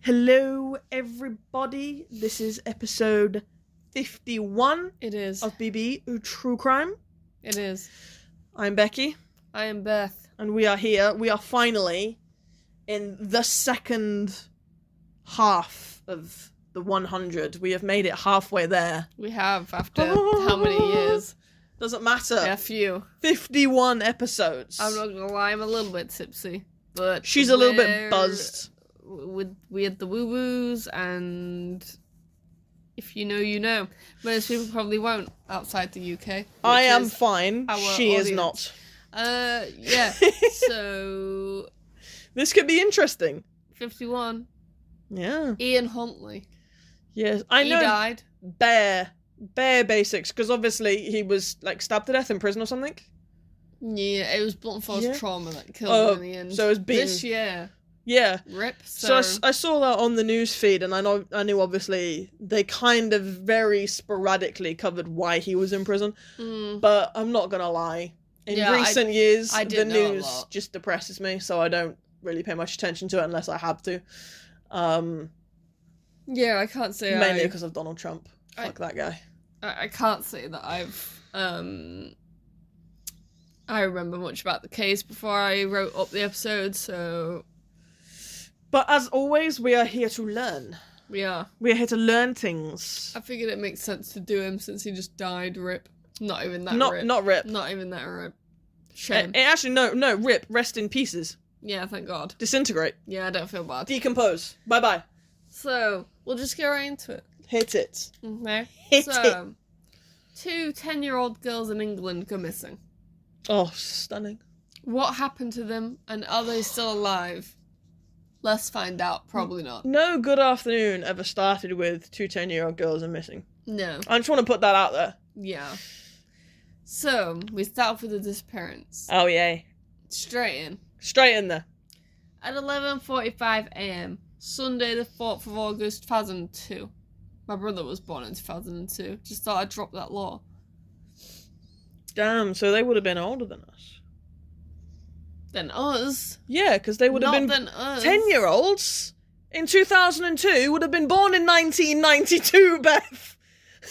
Hello, everybody. This is episode 51. It is. Of BB True Crime. It is. I'm Becky. I am Beth. And we are here. We are finally in the second half of the 100. We have made it halfway there. We have, after how many years? Doesn't matter. Yeah, a few. 51 episodes. I'm not gonna lie, I'm a little bit tipsy. But she's a little bit buzzed. We had the woo-woos, and if you know, you know. Most people probably won't outside the UK. I am fine. She audience. Is not. Yeah. So this could be interesting. 51. Yeah. Ian Huntley. Yes, I know. He died. Bare basics, because obviously he was like stabbed to death in prison or something. Yeah, it was blunt force trauma that killed him in the end. So it's been this year. Yeah. Rip. So I saw that on the news feed, and I knew obviously they kind of very sporadically covered why he was in prison. But I'm not gonna lie. In recent years, the news just depresses me, so I don't really pay much attention to it unless I have to. Yeah, I can't say mainly because of Donald Trump. Fuck that guy. I can't say that I've I remember much about the case before I wrote up the episode, so. But as always, we are here to learn. We are. We are here to learn things. I figured it makes sense to do him since he just died. Rip. Not even that rip. Not rip. Not even that rip. Shame. Actually, no, rip. Rest in pieces. Yeah, thank God. Disintegrate. Yeah, I don't feel bad. Decompose. Bye-bye. So, we'll just get right into it. Hit it. Okay. Hit it. 2 10-year-old girls in England go missing. Oh, stunning. What happened to them, and are they still alive? Let's find out. Probably not. No good afternoon ever started with 2 10-year-old girls are missing. No. I just want to put that out there. Yeah. So, we start off with the disappearance. Oh, yay. Straight in. Straight in there. At 11:45 a.m, Sunday the 4th of August, 2002. My brother was born in 2002. Just thought I'd drop that law. Damn, so they would have been older than us. Than us? Yeah, because they would have been... Not than us. 10-year-olds in 2002 would have been born in 1992, Beth.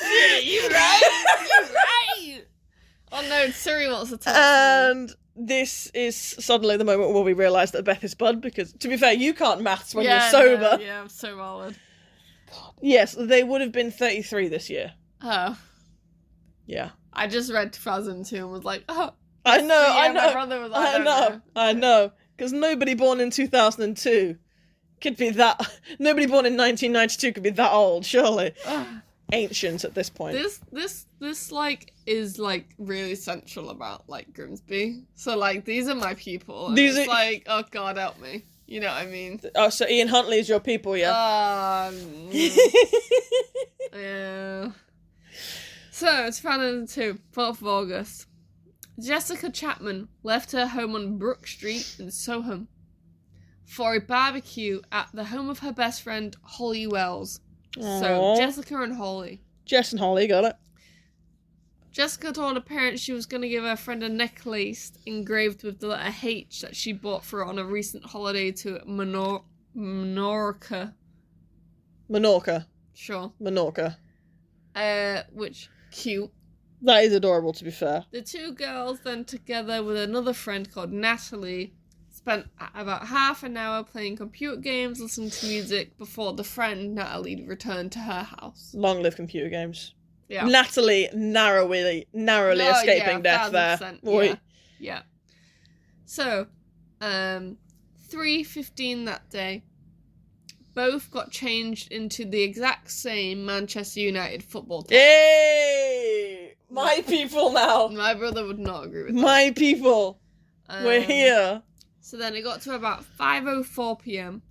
Yeah, you're right. You're right. Oh no, Siri wants to talk to me. And this is suddenly the moment where we realise that Beth is Bud, because, to be fair, you can't maths when you're sober. No, yeah, I'm so valid. Yes, they would have been 33 this year. Oh. Yeah. I just read 2002 and was like, oh. I know. My brother was like, I know. Because nobody born in 2002 could be that... Nobody born in 1992 could be that old, surely. Ancient at this point. This like is like really central about like Grimsby. So like these are my people. And it's like, oh God, help me. You know what I mean? Oh, so Ian Huntley is your people, yeah? Yeah. So, 2002, 4th of August. Jessica Chapman left her home on Brook Street in Soham for a barbecue at the home of her best friend, Holly Wells. Aww. So, Jessica and Holly. Jess and Holly, got it. Jessica told her parents she was going to give her friend a necklace engraved with the letter H that she bought for her on a recent holiday to Menorca. Menorca. Sure. Menorca. Which, cute. That is adorable, to be fair. The 2 girls then, together with another friend called Natalie, spent about half an hour playing computer games, listening to music, before the friend, Natalie, returned to her house. Long live computer games. Yeah. Natalie narrowly escaping death there. Yeah. So, 3:15 that day, both got changed into the exact same Manchester United football team. Yay! My people now. My brother would not agree with that. My people. We're here. So then it got to about 5:04 p.m.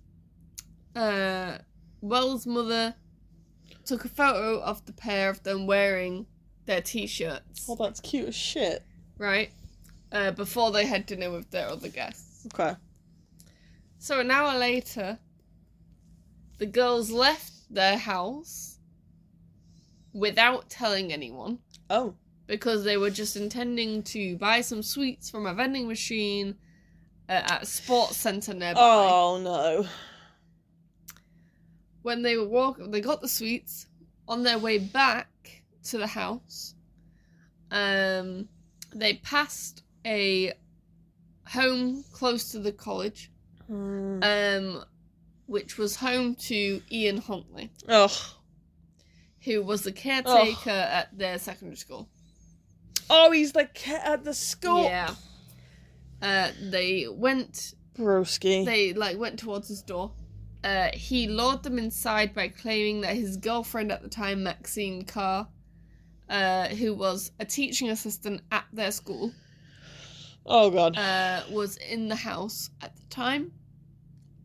Wells' mother took a photo of the pair of them wearing their t-shirts. Oh, that's cute as shit. Right? Before they had dinner with their other guests. Okay. So an hour later, the girls left their house without telling anyone. Oh. Because they were just intending to buy some sweets from a vending machine at a sports centre nearby. Oh, no. when they got the sweets. On their way back to the house, they passed a home close to the college, which was home to Ian Huntley, who was the caretaker at their secondary school. Oh, he's the at the school. Yeah. They went. Broski. They went towards his door. He lured them inside by claiming that his girlfriend at the time, Maxine Carr, who was a teaching assistant at their school. Oh, God. Was in the house at the time.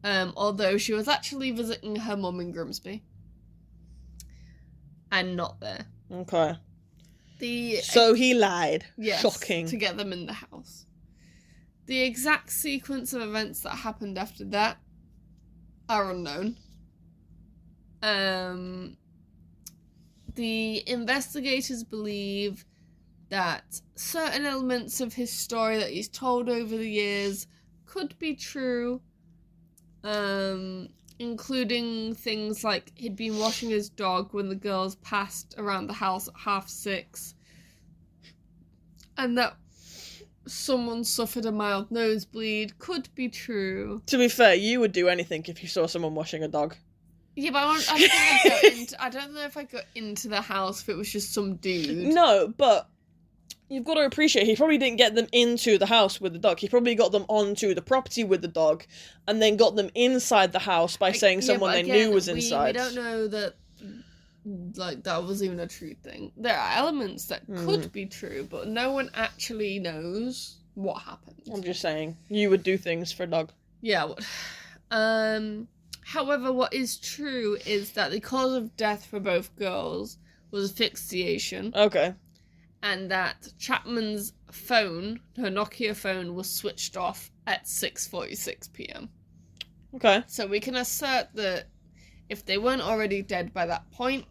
Although she was actually visiting her mum in Grimsby. And not there. Okay. So he lied. Yes, shocking. To get them in the house. The exact sequence of events that happened after that are unknown. The investigators believe that certain elements of his story that he's told over the years could be true, including things like he'd been washing his dog when the girls passed around the house at 6:30, and that someone suffered a mild nosebleed could be true. To be fair, you would do anything if you saw someone washing a dog. Yeah, but I don't know if I got into the house if it was just some dude. No, but you've got to appreciate he probably didn't get them into the house with the dog. He probably got them onto the property with the dog and then got them inside the house by saying someone they knew was inside. We don't know that that was even a true thing. There are elements that could be true, but no one actually knows what happened. I'm just saying, you would do things for a dog. Yeah, however, what is true is that the cause of death for both girls was asphyxiation. Okay. And that Chapman's phone, her Nokia phone, was switched off at 6:46 p.m. Okay. So we can assert that if they weren't already dead by that point,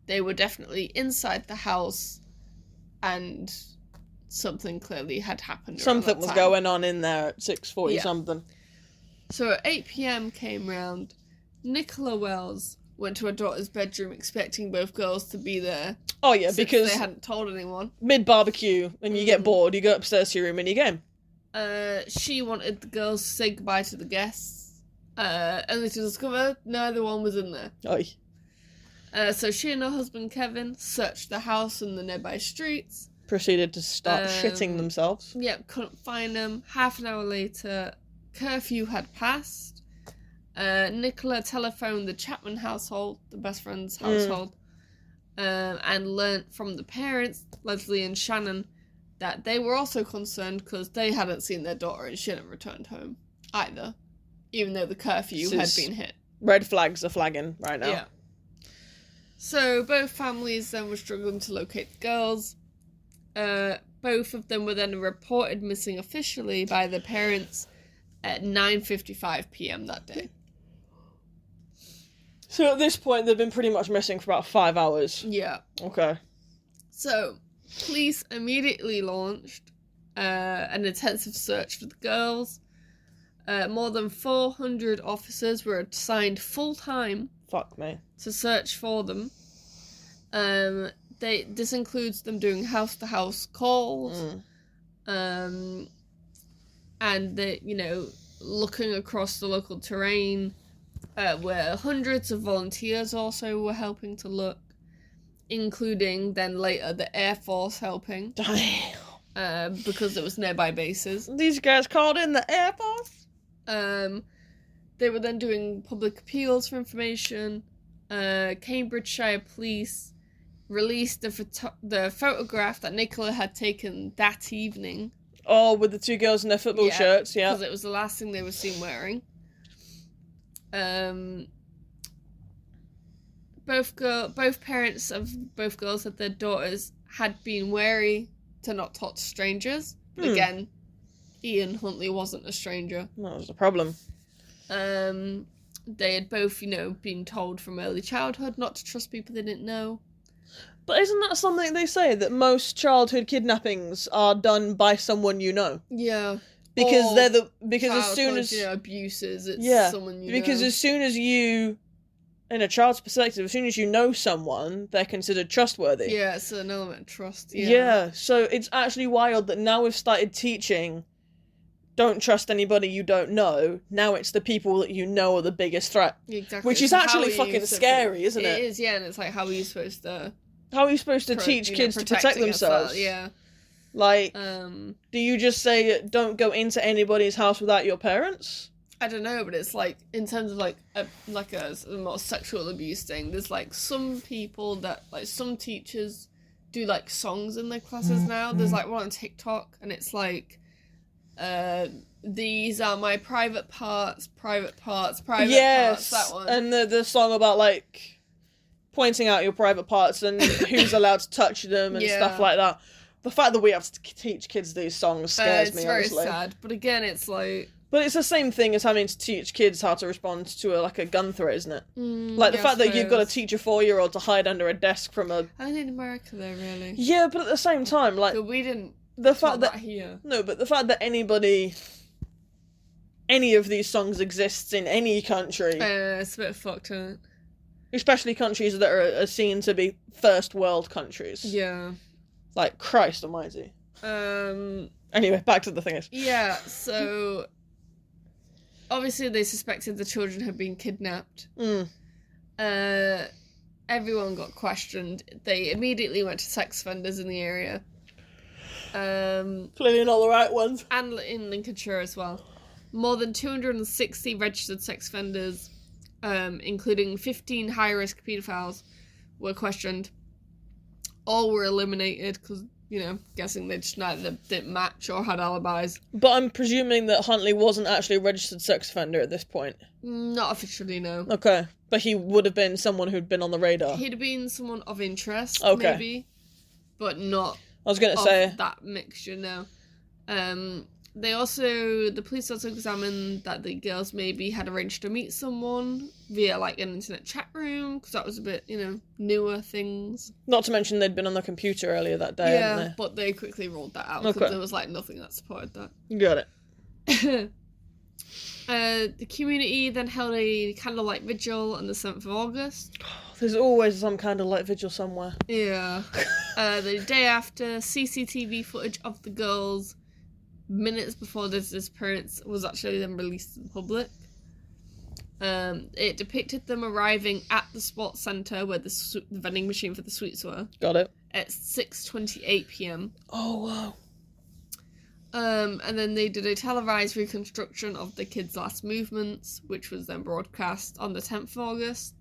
they were definitely inside the house and something clearly had happened. Something was going on in there at 6:40 something. So at 8 p.m. came round. Nicola Wells went to her daughter's bedroom expecting both girls to be there. Oh yeah, because they hadn't told anyone. Mid-barbecue, and you get bored, you go upstairs to your room and you game. She wanted the girls to say goodbye to the guests, only to discover neither one was in there. Oy. So she and her husband Kevin searched the house and the nearby streets. Proceeded to start shitting themselves. Yep, couldn't find them. Half an hour later, curfew had passed. Nicola telephoned the Chapman household, the best friend's household, and learnt from the parents, Leslie and Shannon, that they were also concerned because they hadn't seen their daughter and she hadn't returned home either, even though the curfew had been hit. Red flags are flagging right now. Yeah. So both families then were struggling to locate the girls. Both of them were then reported missing officially by the parents at 9:55 p.m. that day. So at this point, they've been pretty much missing for about 5 hours. Yeah. Okay. So, police immediately launched an intensive search for the girls. More than 400 officers were assigned full-time Fuck me. to search for them. This includes them doing house-to-house calls, and looking across the local terrain, where hundreds of volunteers also were helping to look, including then later the Air Force helping. Damn. Because it was nearby bases. These guys called in the Air Force? They were then doing public appeals for information. Cambridgeshire Police released the photograph that Nicola had taken that evening. Oh, with the two girls in their football shirts, yeah. Because it was the last thing they were seen wearing. Both parents of both girls said their daughters had been wary to not talk to strangers. But again, Ian Huntley wasn't a stranger. That was the problem. They had both, been told from early childhood not to trust people they didn't know. But isn't that something they say, that most childhood kidnappings are done by someone you know? Yeah. Because as soon as abuses, it's someone you know. Because as soon as you in a child's perspective, as soon as you know someone, they're considered trustworthy. Yeah, it's an element of trust. Yeah, so it's actually wild that now we've started teaching, don't trust anybody you don't know. Now it's the people that you know are the biggest threat. Exactly. Which is actually fucking scary, isn't it? It is, yeah, and it's like, how are you supposed to... How are you supposed to teach kids to protect themselves? That, yeah. Like, do you just say, don't go into anybody's house without your parents? I don't know, but it's like, in terms of like a more sexual abuse thing, there's like some people that, like some teachers do like songs in their classes now. There's like one on TikTok, and it's like, these are my private parts, parts, that one. And the song about like pointing out your private parts and who's allowed to touch them and stuff like that. The fact that we have to teach kids these songs scares me, honestly. It's very sad, but again, it's like... But it's the same thing as having to teach kids how to respond to a gun threat, isn't it? Like, the fact that you've got to teach a 4-year-old to hide under a desk from a... Only in America, though, really. Yeah, but at the same time, like... But we didn't... The fact that... here. No, but the fact that any of these songs exists in any country... it's a bit fucked, isn't it? Especially countries that are seen to be first world countries. Yeah. Like, Christ almighty. Anyway, back to the thing. Yeah, so... Obviously, they suspected the children had been kidnapped. Everyone got questioned. They immediately went to sex offenders in the area. Clearly not the right ones. And in Lincolnshire as well. More than 260 registered sex offenders, including 15 high-risk paedophiles, were questioned. All were eliminated because... guessing they just neither didn't match or had alibis. But I'm presuming that Huntley wasn't actually a registered sex offender at this point. Not officially, no. Okay. But he would have been someone who'd been on the radar. He'd have been someone of interest, okay. Maybe. But not I was going to say that mixture, no. The police also examined that the girls maybe had arranged to meet someone via, like, an internet chat room, because that was a bit, newer things. Not to mention they'd been on the computer earlier that day, hadn't they? But they quickly ruled that out, because there was, like, nothing that supported that. Got it. The community then held a candlelight vigil on the 7th of August. There's always some candlelight vigil somewhere. Yeah. The day after, CCTV footage of the girls... minutes before this disappearance was actually then released to the public. It depicted them arriving at the sports centre where the vending machine for the sweets were. Got it. At 6:28 p.m. Oh, wow. And then they did a televised reconstruction of the kids' last movements, which was then broadcast on the 10th of August.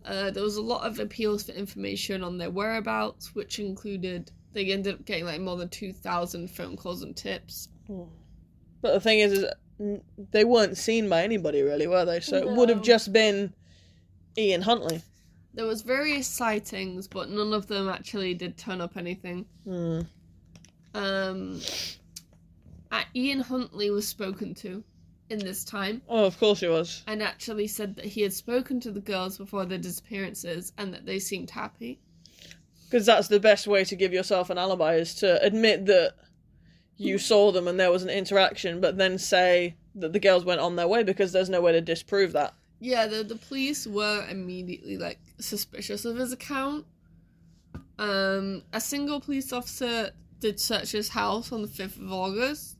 There was a lot of appeals for information on their whereabouts, which included... They ended up getting, like, more than 2,000 phone calls and tips. But the thing is they weren't seen by anybody, really, were they? So it would have just been Ian Huntley. There was various sightings, but none of them actually did turn up anything. Ian Huntley was spoken to in this time. Oh, of course he was. And actually said that he had spoken to the girls before their disappearances and that they seemed happy. Because that's the best way to give yourself an alibi, is to admit that you saw them and there was an interaction, but then say that the girls went on their way, because there's no way to disprove that. Yeah, the police were immediately, like, suspicious of his account. A single police officer did search his house on the 5th of August,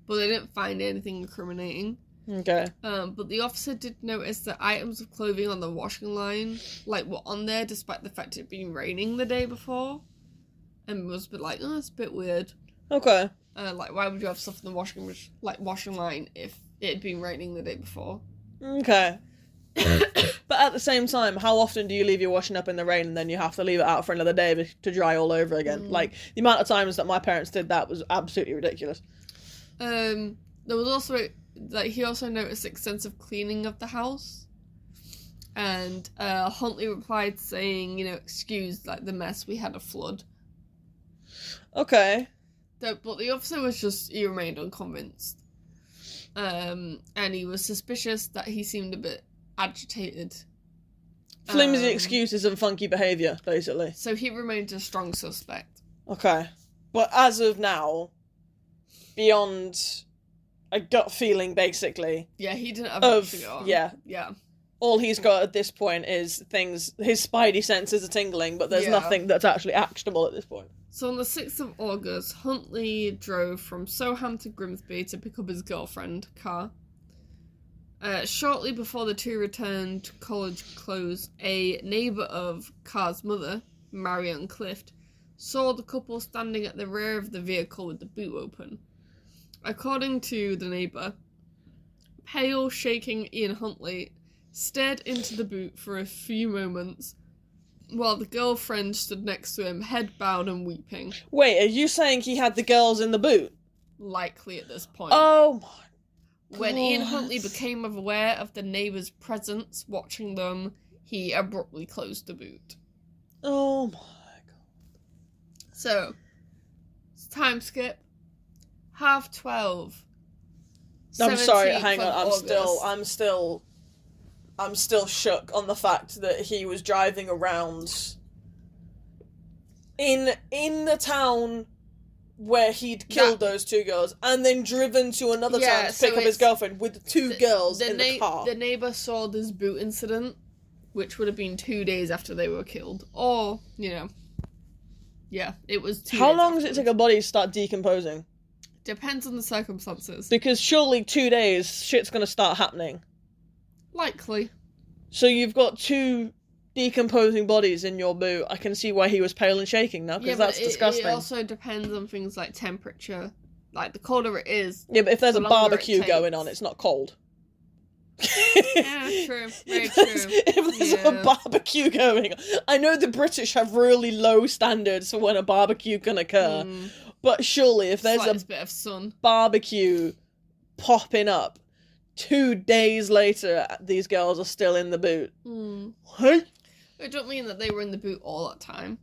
but they didn't find anything incriminating. Okay. But the officer did notice that items of clothing on the washing line, like, were on there despite the fact it being raining the day before. And was a bit like, oh, it's a bit weird. Okay. Like, why would you have stuff in the washing line if it had been raining the day before? Okay. But at the same time, how often do you leave your washing up in the rain and then you have to leave it out for another day to dry all over again? Like, the amount of times that my parents did that was absolutely ridiculous. There was also... Like, he also noticed extensive cleaning of the house. And Huntley replied saying, excuse, like, the mess, we had a flood. Okay. But the officer he remained unconvinced. And he was suspicious that he seemed a bit agitated. Flimsy excuses and funky behaviour, basically. So he remained a strong suspect. Okay. But as of now, beyond... a gut feeling, basically. Yeah, he didn't have much to go on. Yeah. Yeah. all he's got at this point is things, his spidey senses are tingling, but there's nothing that's actually actionable at this point. So on the 6th of August, Huntley drove from Soham to Grimsby to pick up his girlfriend, Carr. Shortly before the two returned to college close, a neighbour of Carr's mother, Marion Clift, saw the couple standing at the rear of the vehicle with the boot open. According to the neighbour, pale, shaking Ian Huntley stared into the boot for a few moments, while the girlfriend stood next to him, head bowed and weeping. Wait, are you saying he had the girls in the boot? Likely at this point. Oh my God. When Ian Huntley became aware of the neighbour's presence watching them, he abruptly closed the boot. Oh my God. So, time skip. 12:30. I'm sorry, hang on, August. I'm still shook on the fact that he was driving around in the town where he'd killed those two girls, and then driven to another town to pick up his girlfriend with two girls in the car. The neighbour saw this boot incident, which would have been 2 days after they were killed. Or, yeah, it was 2 days How long does afterwards. it take a body to start decomposing? Depends on the circumstances. Because surely 2 days, shit's gonna start happening. Likely. So you've got two decomposing bodies in your boot. I can see why he was pale and shaking now, because that's disgusting. It also depends on things like temperature. Like, the colder it is... Yeah, but if there's the a longer barbecue it going takes. on, it's not cold. Yeah, true. Very true. If there's a barbecue going on. I know the British have really low standards for when a barbecue can occur, but surely if there's a bit of sun. barbecue popping up 2 days later, these girls are still in the boot. What? It don't mean that they were in the boot all that time.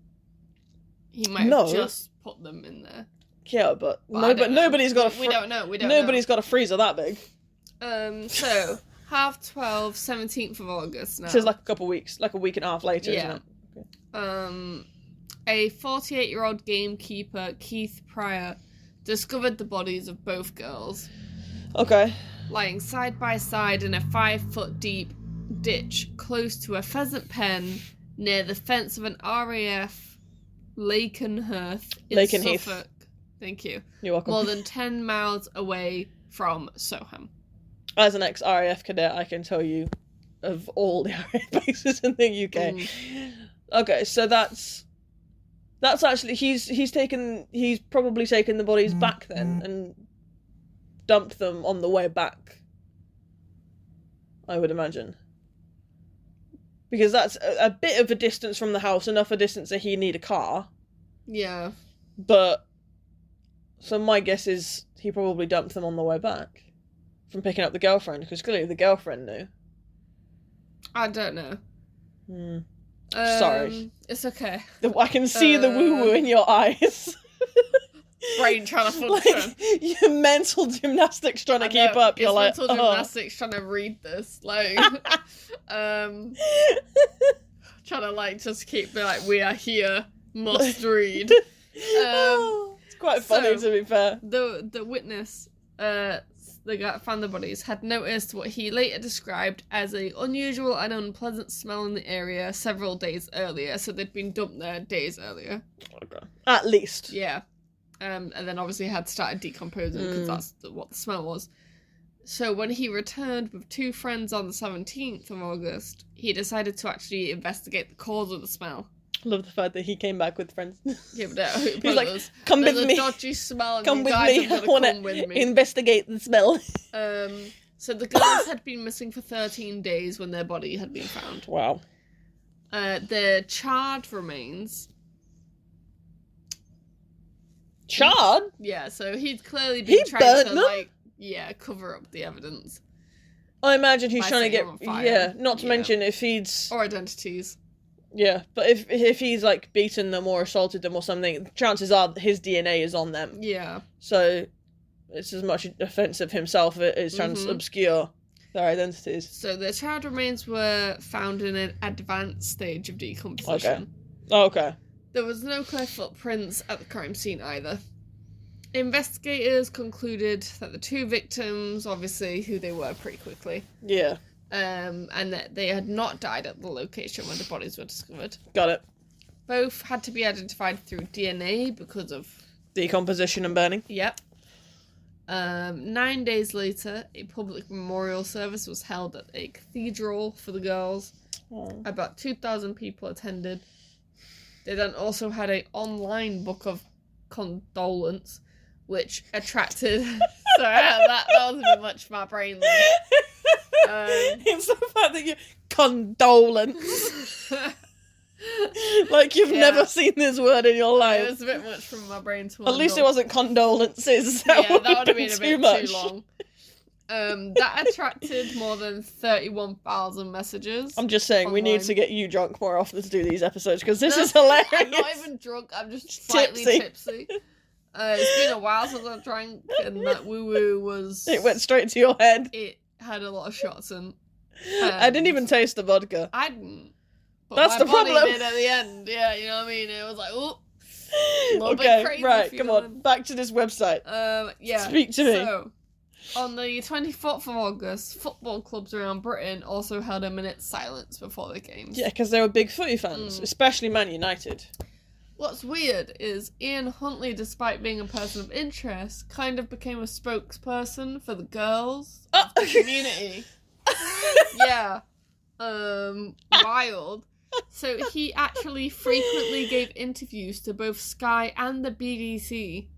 He might have just put them in there. Yeah, but nobody's got a we don't know. nobody's got a freezer that big. So 12:30, 17th of August now. So it's like a couple weeks, like a week and a half later, isn't it? Okay. A 48-year-old gamekeeper, Keith Pryor, discovered the bodies of both girls. Okay. Lying side by side in a 5-foot deep ditch close to a pheasant pen near the fence of an RAF Lakenheath in Suffolk. Thank you. You're welcome. More than 10 miles away from Soham. As an ex-RAF cadet, I can tell you of all the RAF bases in the UK. Okay, so that's actually he's probably taken the bodies back then and dumped them on the way back, I would imagine. Because that's a bit of a distance from the house, enough a distance that he'd need a car. Yeah. But, so my guess is he probably dumped them on the way back from picking up the girlfriend, because clearly the girlfriend knew. I don't know. Sorry. It's okay. I can see the woo-woo in your eyes. Brain trying to function. Like, your mental gymnastics trying to keep up. You're like, mental gymnastics trying to read this. Like, trying to, like, just keep being like, we are here, must read. It's quite funny, to be fair. The witness, the guy that found the bodies, had noticed what he later described as a unusual and unpleasant smell in the area several days earlier. So they'd been dumped there days earlier. Okay. At least. Yeah. And then obviously had started decomposing because that's what the smell was. So when he returned with two friends on the 17th of August, he decided to actually investigate the cause of the smell. I love the fact that he came back with friends. Yeah, but he's like, come with me. There's a dodgy smell and come you with guys me. are I want come with me. to investigate the smell. So the girls had been missing for 13 days when their body had been found. Wow. Their charred remains... Charred? Yeah, so he'd clearly been trying to, like, cover up the evidence. I imagine he's trying to get... fire. Not to mention if he's... Or identities. Yeah, but if he's, like, beaten them or assaulted them or something, chances are his DNA is on them. Yeah. So it's as much offensive himself as it is trying to obscure their identities. So the charred remains were found in an advanced stage of decomposition. Okay. There was no clear footprints at the crime scene either. Investigators concluded that the two victims, obviously who they were pretty quickly, yeah, and that they had not died at the location where the bodies were discovered. Got it. Both had to be identified through DNA because of... decomposition and burning. Yep. 9 days later, a public memorial service was held at a cathedral for the girls. Oh. About 2,000 people attended. They then also had an online book of condolence, which attracted... Sorry, that was a bit much for my brain there. It's the fact that you... condolence. Like you've never seen this word in your life. It was a bit much from my brain to At least it wasn't condolences. That would have been a bit too long. That attracted more than 31,000 messages. I'm just saying, we need to get you drunk more often to do these episodes, because this is hilarious. I'm not even drunk, I'm just slightly tipsy. It's been a while since I drank, and that woo-woo was... It went straight to your head. It had a lot of shots in. I didn't even taste the vodka. I didn't. But that's my the body problem. did at the end. Yeah, you know what I mean? It was like, oh. Okay, right, come on. Back to this website. Yeah. Speak to me. So, on the 24th of August, football clubs around Britain also held a minute's silence before the games. Yeah, because they were big footy fans, especially Man United. What's weird is Ian Huntley, despite being a person of interest, kind of became a spokesperson for the girls of the community. Yeah. Wild. So he actually frequently gave interviews to both Sky and the BBC,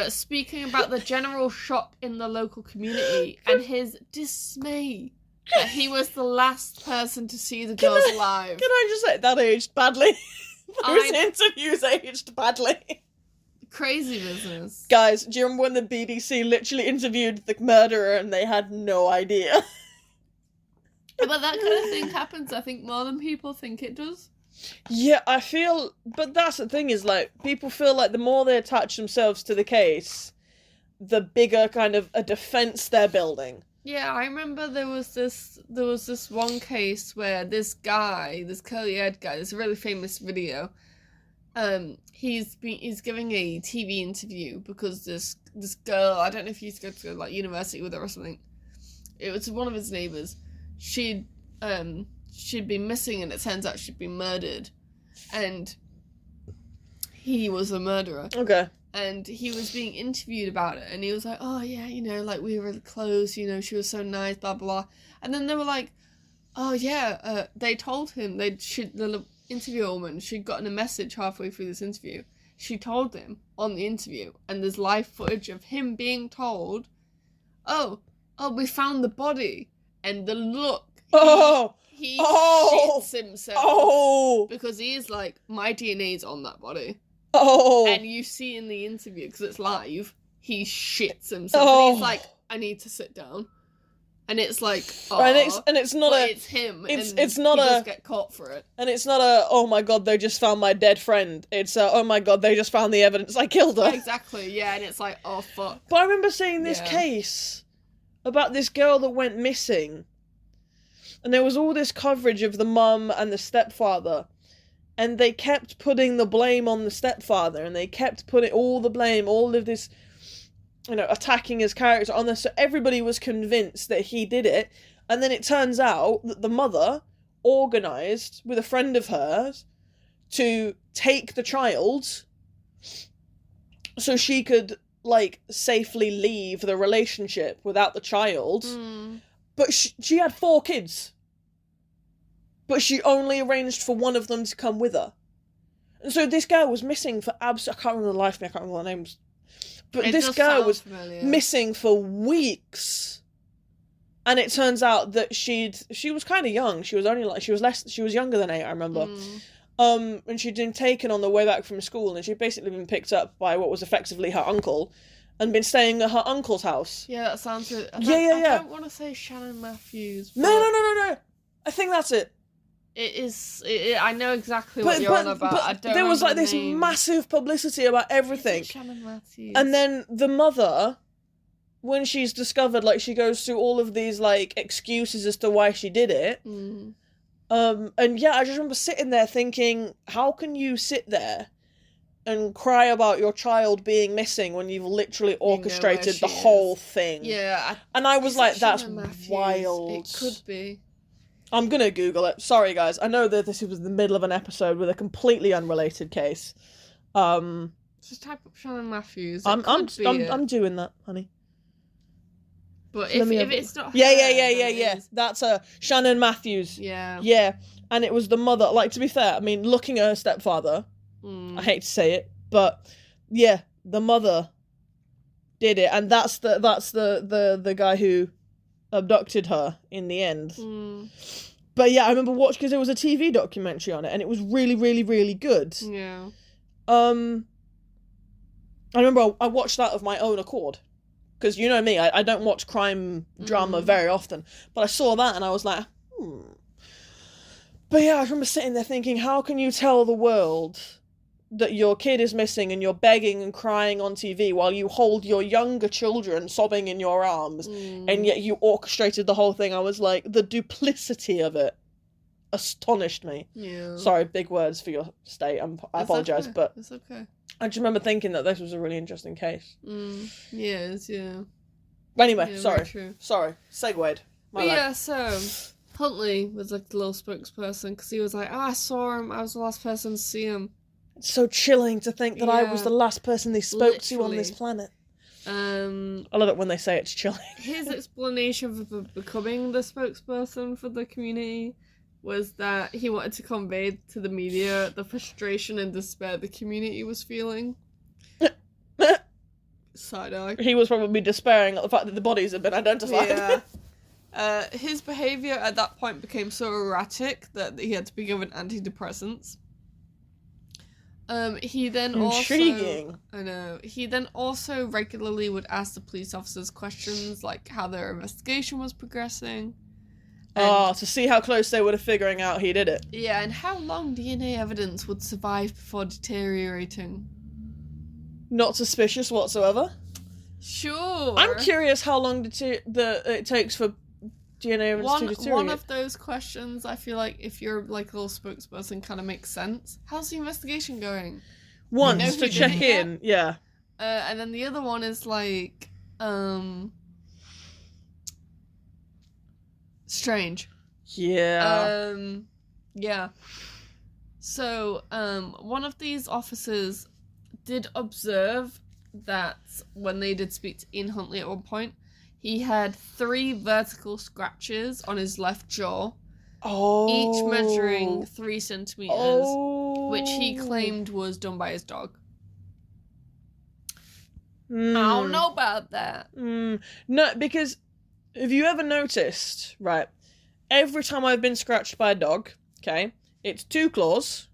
speaking about the general shock in the local community and his dismay that he was the last person to see the girls live. Can I just say, that aged badly? Those interviews aged badly. Crazy business. Guys, do you remember when the BBC literally interviewed the murderer and they had no idea? But that kind of thing happens, I think, more than people think it does. Yeah, I feel... But that's the thing, is, like, people feel like the more they attach themselves to the case, the bigger kind of a defence they're building. Yeah, I remember there was this one case where this guy, this curly-haired guy, this really famous video, he's giving a TV interview because this girl, I don't know if he used to go to, like, university with her or something. It was one of his neighbours. She'd been missing, and it turns out she'd been murdered, and he was the murderer. Okay. And he was being interviewed about it, and he was like, oh yeah, you know, like, we were really close, you know, she was so nice, blah blah. And then they were like, oh yeah, they told him, the interview woman, she'd gotten a message halfway through this interview. She told him on the interview, and there's live footage of him being told, oh, we found the body. And the look, he shits himself because he's like, my DNA's on that body. And you see in the interview, because it's live, he shits himself. And he's like, I need to sit down. And it's like, and it's not it's him. It's not he does get caught for it. And it's not oh my god, they just found my dead friend. It's oh my god, they just found the evidence I killed her. Exactly, yeah, and it's like, oh fuck. But I remember seeing this case about this girl that went missing, and there was all this coverage of the mum and the stepfather, and they kept putting the blame on the stepfather, and they kept putting all the blame, all of this, you know, attacking his character on this, so everybody was convinced that he did it. And then it turns out that the mother organised with a friend of hers to take the child so she could, like, safely leave the relationship without the child. But she had 4 kids. But she only arranged for one of them to come with her. And so this girl was missing for I can't remember the life of me, I can't remember the names. But this girl was missing for weeks. And it turns out that she was kind of young. She was only like, she was younger than 8, I remember. And she'd been taken on the way back from school, and she'd basically been picked up by what was effectively her uncle, and been staying at her uncle's house. Yeah, that sounds good. I don't want to say Shannon Matthews. But No. I think that's it. It is. I know exactly what you're on about. I don't there was like this name. Massive publicity about everything. Shannon Matthews. And then the mother, when she's discovered, like, she goes through all of these, like, excuses as to why she did it. And yeah, I just remember sitting there thinking, how can you sit there and cry about your child being missing when you've literally orchestrated the whole thing. Yeah. And I was like, that's wild. It could be. I'm gonna Google it. Sorry, guys. I know that this was the middle of an episode with a completely unrelated case. Just type up Shannon Matthews. I'm doing that, honey. But if it's not her, yeah. That's Shannon Matthews. Yeah. Yeah. And it was the mother. Like, to be fair, I mean, looking at her stepfather, I hate to say it, but yeah, the mother did it, and that's the guy who abducted her in the end. But yeah, I remember watching, because there was a TV documentary on it, and it was really, really, really good. Yeah. I remember I watched that of my own accord. Because you know me, I don't watch crime drama very often. But I saw that and I was like, But yeah, I remember sitting there thinking, how can you tell the world that your kid is missing and you're begging and crying on TV while you hold your younger children sobbing in your arms, and yet you orchestrated the whole thing? I was like, the duplicity of it astonished me. Yeah. Sorry, big words for your state. I apologise, okay. but it's okay. I just remember thinking that this was a really interesting case. Yes, yeah. Anyway, yeah, sorry, segued. Yeah, so Huntley was like the little spokesperson, because he was like, I saw him, I was the last person to see him. It's so chilling to think that I was the last person they spoke to on this planet. I love it when they say it's chilling. His explanation for becoming the spokesperson for the community was that he wanted to convey to the media the frustration and despair the community was feeling. Side-eye. He was probably despairing at the fact that the bodies had been identified. Yeah. His behaviour at that point became so erratic that he had to be given antidepressants. He then Intriguing. I know. He then also regularly would ask the police officers questions like how their investigation was progressing. To see how close they were to figuring out he did it. Yeah, and how long DNA evidence would survive before deteriorating. Not suspicious whatsoever. Sure. I'm curious how long it takes for DNA evidence to deteriorate. One of those questions, I feel like, if you're like a little spokesperson, kind of makes sense. How's the investigation going? Once to check in, yeah. And then the other one is like, strange. Yeah. Yeah. So, one of these officers did observe that when they did speak to Ian Huntley at one point, he had 3 vertical scratches on his left jaw, each measuring 3 centimeters, which he claimed was done by his dog. I don't know about that. No, because have you ever noticed, right, every time I've been scratched by a dog, okay, it's 2 claws,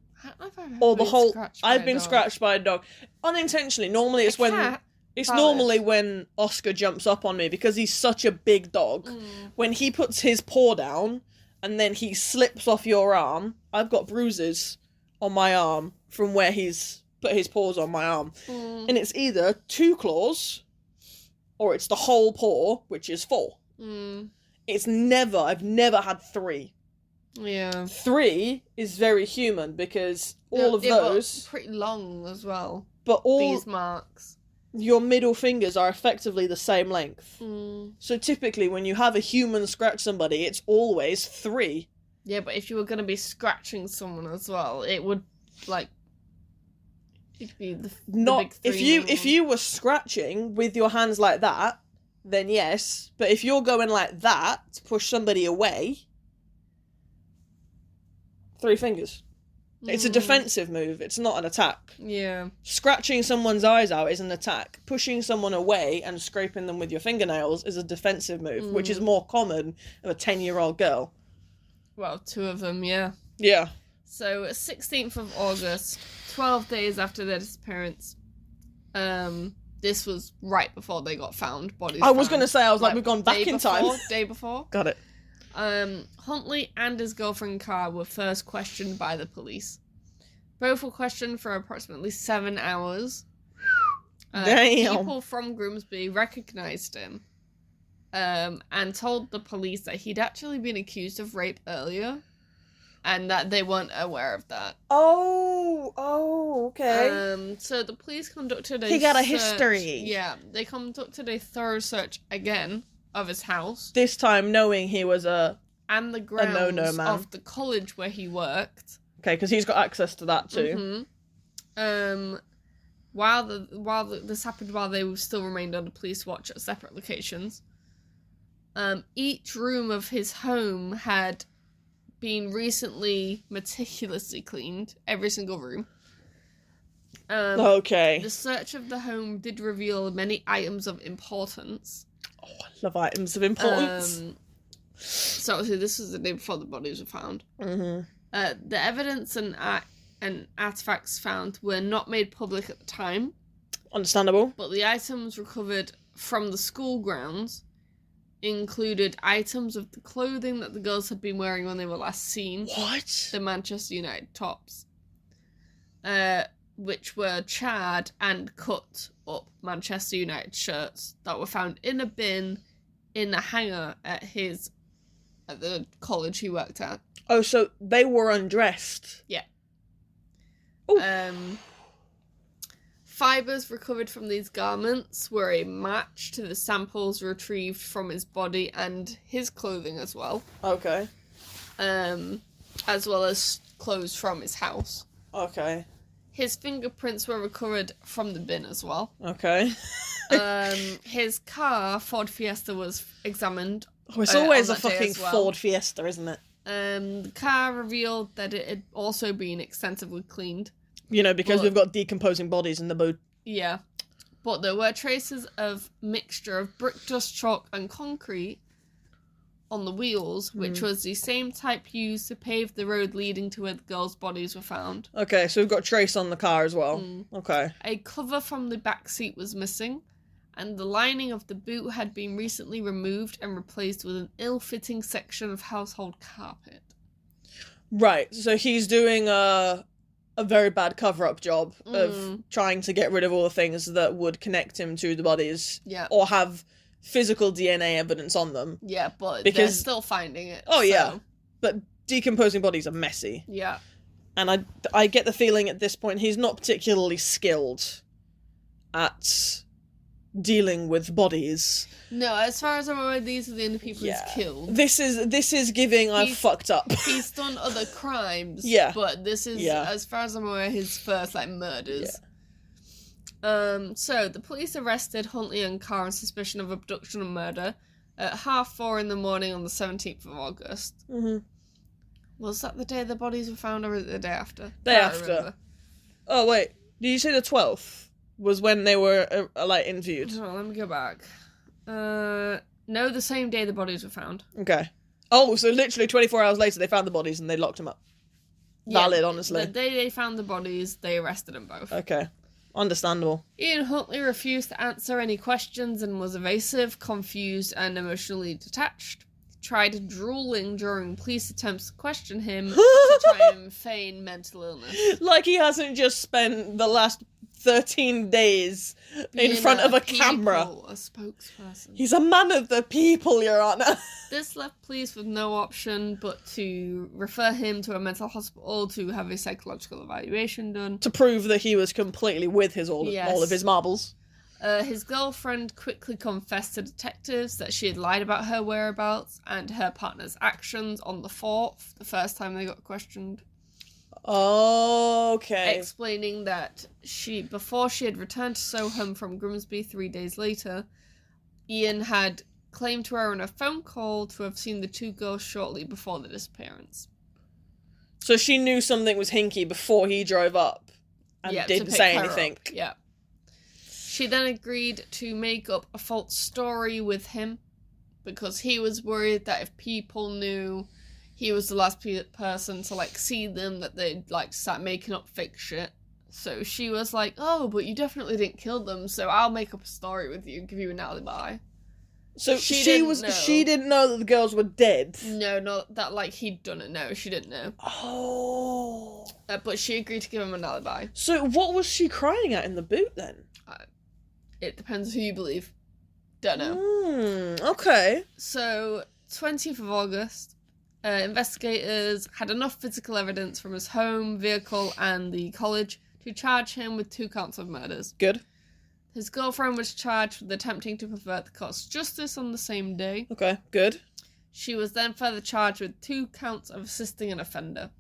or the whole... I've been scratched by a dog. Unintentionally. Normally it's normally when Oscar jumps up on me, because he's such a big dog. When he puts his paw down and then he slips off your arm, I've got bruises on my arm from where he's put his paws on my arm. And it's either 2 claws or it's the whole paw, which is 4. I've never had 3. Yeah. 3 is very human, because all of those... pretty long as well. But all... these marks. Your middle fingers are effectively the same length. So typically when you have a human scratch somebody, it's always 3. Yeah, but if you were going to be scratching someone as well, it would, like... It'd be the big 3. If you were scratching with your hands like that, then yes. But if you're going like that to push somebody away... 3 fingers. It's a defensive move. It's not an attack. Yeah. Scratching someone's eyes out is an attack. Pushing someone away and scraping them with your fingernails is a defensive move, which is more common of a 10-year-old girl. Well, 2 of them, yeah. Yeah. So, 16th of August, 12 days after their disappearance, this was right before they got found. Bodies I was going to say, I was like, we've gone back in time. Day before. Got it. Huntley and his girlfriend Carr were first questioned by the police. Both were questioned for approximately 7 hours. Damn. People from Grimsby recognised him and told the police that he'd actually been accused of rape earlier and that they weren't aware of that. Oh, Okay. So the police conducted He got a history. Yeah, they conducted a thorough search again of his house. This time knowing he was and the grounds man. of the college where he worked. Okay, because he's got access to that too. This happened while they still remained under police watch at separate locations. Each room of his home had been recently meticulously cleaned. Every single room. Okay. The search of the home did reveal many items of importance. Oh, I love items of importance. So obviously this was the day before the bodies were found. Mm-hmm. The evidence and artifacts found were not made public at the time. Understandable. But the items recovered from the school grounds included items of the clothing that the girls had been wearing when they were last seen. What? The Manchester United tops. Which were charred and cut up Manchester United shirts that were found in a bin in a hangar at the college he worked at. Oh, so they were undressed? Yeah. Ooh. Fibres recovered from these garments were a match to the samples retrieved from his body and his clothing as well. Okay. As well as clothes from his house. Okay. His fingerprints were recovered from the bin as well. Okay. His car, Ford Fiesta, was examined. Oh, it's always a fucking Ford Fiesta, isn't it? The car revealed that it had also been extensively cleaned. You know, because we've got decomposing bodies in the boot. Yeah. But there were traces of mixture of brick dust, chalk and concrete on the wheels, which was the same type used to pave the road leading to where the girls' bodies were found. Okay, so we've got trace on the car as well. Okay. A cover from the back seat was missing, and the lining of the boot had been recently removed and replaced with an ill-fitting section of household carpet. Right, so he's doing a very bad cover-up job of trying to get rid of all the things that would connect him to the bodies. Yeah. Or have physical DNA evidence on them. Yeah, but they're still finding it. Oh, so. Yeah. But decomposing bodies are messy. Yeah. And I get the feeling at this point he's not particularly skilled at dealing with bodies. No, as far as I'm aware, these are the only people he's killed. This is giving I've fucked up. He's done other crimes. Yeah. But this is, as far as I'm aware, his first, murders. Yeah. So the police arrested Huntley and Carr on suspicion of abduction and murder at 4:30 in the morning on the 17th of August. Mm-hmm. Was that the day the bodies were found, or was it the day after? Day after. Remember. Oh, wait. Did you say the 12th was when they were, interviewed? Oh, let me go back. No, the same day the bodies were found. Okay. Oh, so literally 24 hours later they found the bodies and they locked them up. Valid, honestly. The day they found the bodies, they arrested them both. Okay. Understandable. Ian Huntley refused to answer any questions and was evasive, confused, and emotionally detached. He tried drooling during police attempts to question him to try and feign mental illness. Like he hasn't just spent the last 13 days in front of a camera. A spokesperson. He's a man of the people, Your Honour. This left police with no option but to refer him to a mental hospital to have a psychological evaluation done. To prove that he was completely with all of his marbles. His girlfriend quickly confessed to detectives that she had lied about her whereabouts and her partner's actions on the 4th, the first time they got questioned. Okay. Explaining that before she had returned to Soham from Grimsby 3 days later, Ian had claimed to her on a phone call to have seen the two girls shortly before the disappearance. So she knew something was hinky before he drove up and didn't say anything. Yeah. She then agreed to make up a false story with him because he was worried that if people knew he was the last person to, see them, that they'd, start making up fake shit. So she was like, oh, but you definitely didn't kill them, so I'll make up a story with you and give you an alibi. So she didn't know that the girls were dead? No, not that, he'd done it. No, she didn't know. Oh. But she agreed to give him an alibi. So what was she crying at in the boot, then? It depends who you believe. Don't know. Okay. So, 20th of August, Investigators had enough physical evidence from his home, vehicle, and the college to charge him with 2 counts of murders. Good. His girlfriend was charged with attempting to pervert the court's justice on the same day. Okay, good. She was then further charged with 2 counts of assisting an offender.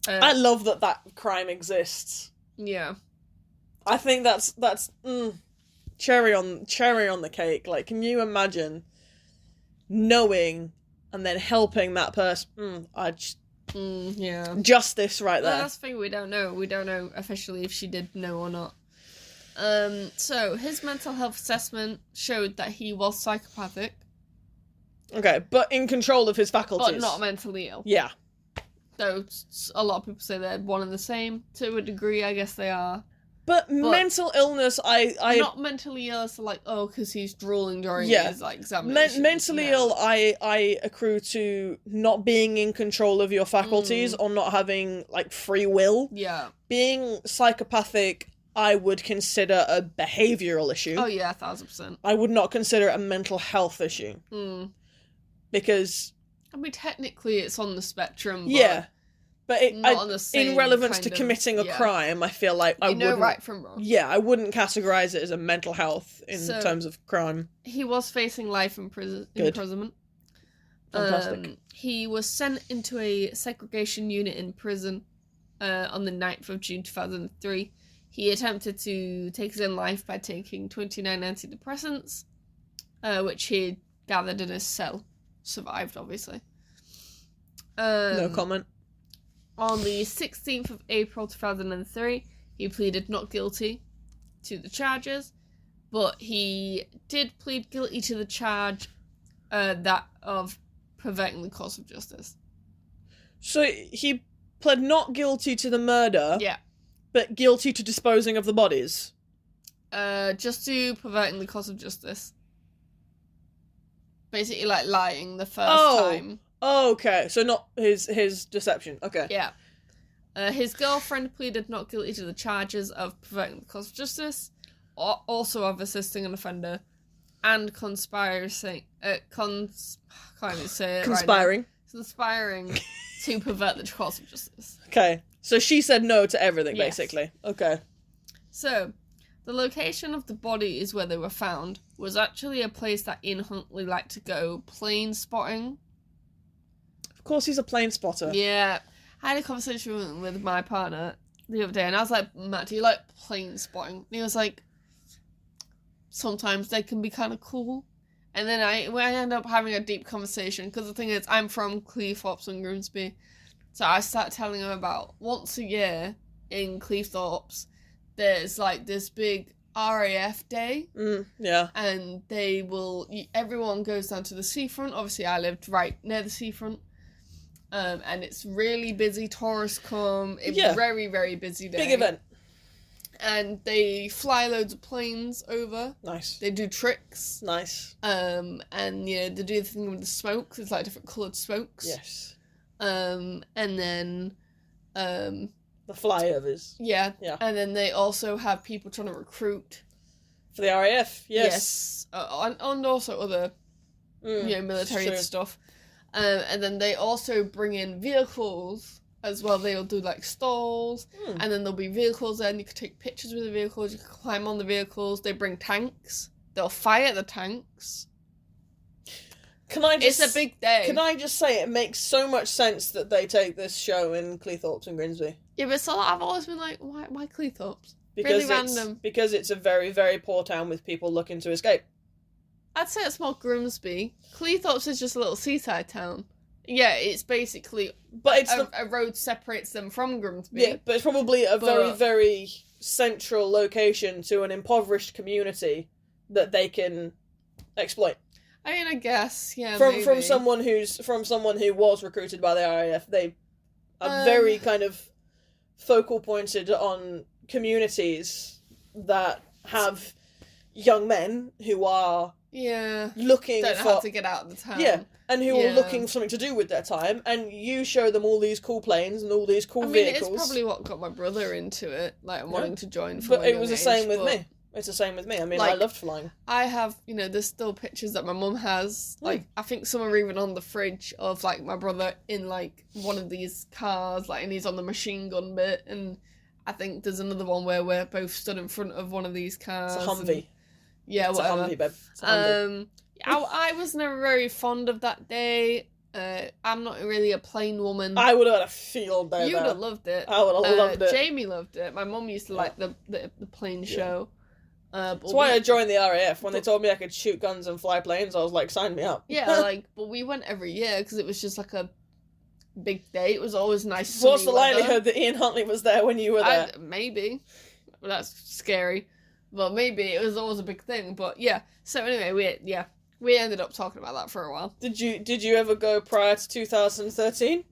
I love that crime exists. Yeah. I think that's cherry on the cake. Like, can you imagine knowing and then helping that person? Yeah. Justice right there. Well, that's the thing, we don't know. We don't know officially if she did know or not. So, his mental health assessment showed that he was psychopathic. Okay, but in control of his faculties. But not mentally ill. Yeah. Though a lot of people say they're one and the same. To a degree, I guess they are. But mental illness, I... Not mentally ill, so like, because he's drooling during his, like, examination. Mentally ill, I accrue to not being in control of your faculties or not having, like, free will. Yeah. Being Psychopathic, I would consider a behavioural issue. Oh, yeah, 1,000%. I would not consider it a mental health issue. Because... I mean, technically it's on the spectrum, but... Yeah. But in relevance to committing a crime, I feel like I wouldn't... right from wrong. Yeah, I wouldn't categorise it as a mental health in terms of crime. He was facing life imprisonment. Fantastic. He was sent into a segregation unit in prison on the 9th of June 2003. He attempted to take his own life by taking 29 antidepressants, which he gathered in his cell. Survived, obviously. No comment. On the 16th of April 2003, he pleaded not guilty to the charges, but he did plead guilty to the charge that of perverting the course of justice. So he pled not guilty to the murder, yeah, but guilty to disposing of the bodies? Just to perverting the course of justice. Basically, like, lying the first time. Oh, okay. So not his deception. Okay. Yeah. His girlfriend pleaded not guilty to the charges of perverting the course of justice, also of assisting an offender, and conspiring. Can't even say it Conspiring. Right now. Conspiring to pervert the course of justice. Okay. So she said no to everything, Yes. basically. Okay. So, the location of the bodies where they were found was actually a place that Ian Huntley liked to go plane spotting. Of course he's a plane spotter. Yeah. I had a conversation with my partner the other day, and I was like, Matt, do you like plane spotting? And he was like, sometimes they can be kind of cool. And then I ended up having a deep conversation, because the thing is, I'm from Cleethorpes and Grimsby. So I started telling him about once a year in Cleethorpes, there's like this big RAF day. Yeah. And everyone goes down to the seafront. Obviously, I lived right near the seafront. And it's really busy. Tourists come. It's very, very busy day. Big event. And they fly loads of planes over. Nice. They do tricks. Nice. And they do the thing with the smokes. It's like different coloured smokes. Yes. And then the flyovers. Yeah. Yeah. And then they also have people trying to recruit for the RAF. Yes. And also other military stuff. And then they also bring in vehicles as well. They'll do like stalls, and then there'll be vehicles there, and you can take pictures with the vehicles, you can climb on the vehicles. They bring tanks. They'll fire the tanks. It's a big day. Can I just say, it makes so much sense that they take this show in Cleethorpes and Grimsby. Yeah, but I've always been like, why Cleethorpes? Because really random. Because it's a very, very poor town with people looking to escape. I'd say it's more Grimsby. Cleethorpes is just a little seaside town. Yeah, it's basically... But it's a road separates them from Grimsby. Yeah, but it's probably a very, very central location to an impoverished community that they can exploit. I mean, I guess, yeah, From someone who was recruited by the RAF, they are very kind of focal pointed on communities that have young men who are looking don't know how to get out of the town. Yeah, and who are looking for something to do with their time, and you show them all these cool planes and all these cool vehicles. It's probably what got my brother into it, like wanting to join. But it was the same with me. It's the same with me. I mean, I loved flying. I have, there's still pictures that my mum has. Like, I think some are even on the fridge of, like, my brother in, like, one of these cars, like, and he's on the machine gun bit, and I think there's another one where we're both stood in front of one of these cars. It's a Humvee. Yeah, it's whatever. It's a Humvee, babe. It's a Humvee. I was never very fond of that day. I'm not really a plane woman. I would have had a field day. You would have loved it. I would have loved it. Jamie loved it. My mum used to like the plane show. That's why I joined the RAF. When they told me I could shoot guns and fly planes, I was like, sign me up. Yeah, but we went every year because it was just like a big day. It was always nice. What's the likelihood that Ian Huntley was there when you were there? Maybe. Well, that's scary. But maybe it was always a big thing. But yeah. So anyway, we ended up talking about that for a while. Did you ever go prior to 2013?